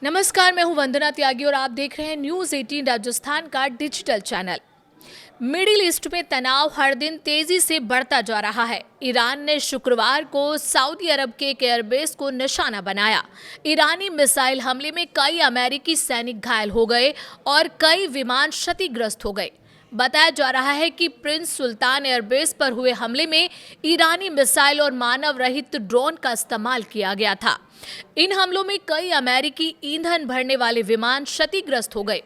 नमस्कार, मैं हूं वंदना त्यागी और आप देख रहे हैं न्यूज़ 18 राजस्थान का डिजिटल चैनल। मिडिल ईस्ट में तनाव हर दिन तेजी से बढ़ता जा रहा है। ईरान ने शुक्रवार को सऊदी अरब के एक एयरबेस को निशाना बनाया। ईरानी मिसाइल हमले में कई अमेरिकी सैनिक घायल हो गए और कई विमान क्षतिग्रस्त हो गए। बताया जा रहा है कि प्रिंस सुल्तान एयरबेस पर हुए हमले में ईरानी मिसाइल और मानव रहित ड्रोन का इस्तेमाल किया गया था। इन हमलों में कई अमेरिकी ईंधन भरने वाले विमान क्षतिग्रस्त हो गए।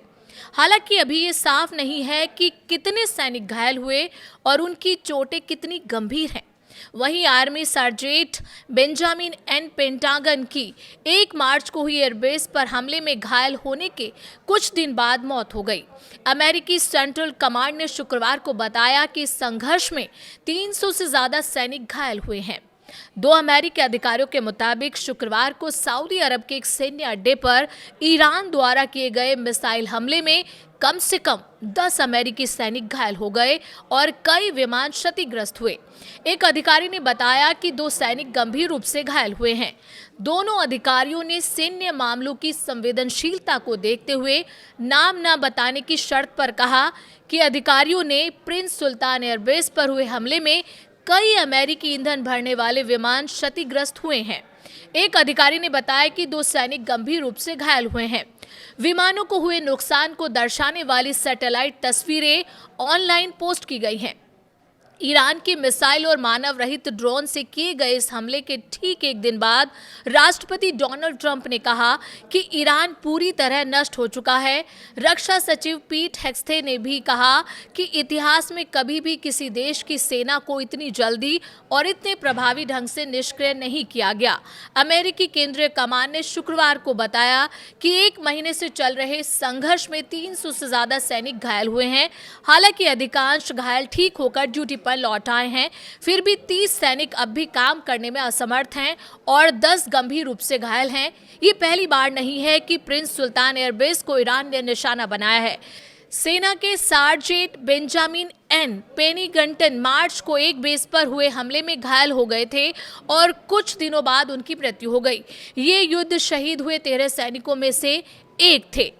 हालांकि अभी ये साफ नहीं है कि कितने सैनिक घायल हुए और उनकी चोटें कितनी गंभीर हैं। वहीं army sergeant Benjamin N Pentagon की 1 मार्च को हुई एयरबेस पर हमले में घायल होने के कुछ दिन बाद मौत हो गई। अमेरिकी सेंट्रल कमांड ने शुक्रवार को बताया कि इस संघर्ष में 300 से ज्यादा सैनिक घायल हुए हैं। 2 अमेरिकी अधिकारियों के मुताबिक शुक्रवार को सऊदी अरब के एक सैन्य अड्डे पर ईरान द्वारा किए गए मिसाइल हमले में कम से कम 10 अमेरिकी सैनिक घायल हो गए और कई विमान क्षतिग्रस्त हुए। एक अधिकारी ने बताया कि 2 सैनिक गंभीर रूप से घायल हुए हैं। दोनों अधिकारियों ने सैन्य मामलों की संवेदनशीलता को देखते हुए नाम न बताने की शर्त पर कहा कि अधिकारियों ने प्रिंस सुल्तान एयरबेस पर हुए हमले में कई अमेरिकी ईंधन भरने वाले विमान क्षतिग्रस्त हुए हैं। एक अधिकारी ने बताया कि 2 सैनिक गंभीर रूप से घायल हुए हैं। विमानों को हुए नुकसान को दर्शाने वाली सैटेलाइट तस्वीरें ऑनलाइन पोस्ट की गई हैं। ईरान की मिसाइल और मानव रहित ड्रोन से किए गए इस हमले के ठीक एक दिन बाद राष्ट्रपति डोनाल्ड ट्रंप ने कहा कि ईरान पूरी तरह नष्ट हो चुका है। रक्षा सचिव पीट हेग्सेथ ने भी कहा कि इतिहास में कभी भी किसी देश की सेना को इतनी जल्दी और इतने प्रभावी ढंग से निष्क्रिय नहीं किया गया। अमेरिकी केंद्रीय कमान ने शुक्रवार को बताया कि 1 महीने से चल रहे संघर्ष में 300 से ज्यादा सैनिक घायल हुए हैं। हालांकि अधिकांश घायल ठीक होकर ड्यूटी पर लौट आए हैं। फिर भी 30 सैनिक अब भी काम करने में असमर्थ हैं और 10 गंभीर रूप से घायल हैं। ये पहली बार नहीं है कि प्रिंस सुल्तान एयरबेस को ईरान ने निशाना बनाया है। सेना के सार्जेंट बेंजामिन एन पेनिगंटन मार्च को एक बेस पर हुए हमले में घायल हो गए थे और कुछ दिनों बाद उनकी मृत्यु हो गई। ये युद्ध शहीद हुए 13 सैनिकों में से एक थे।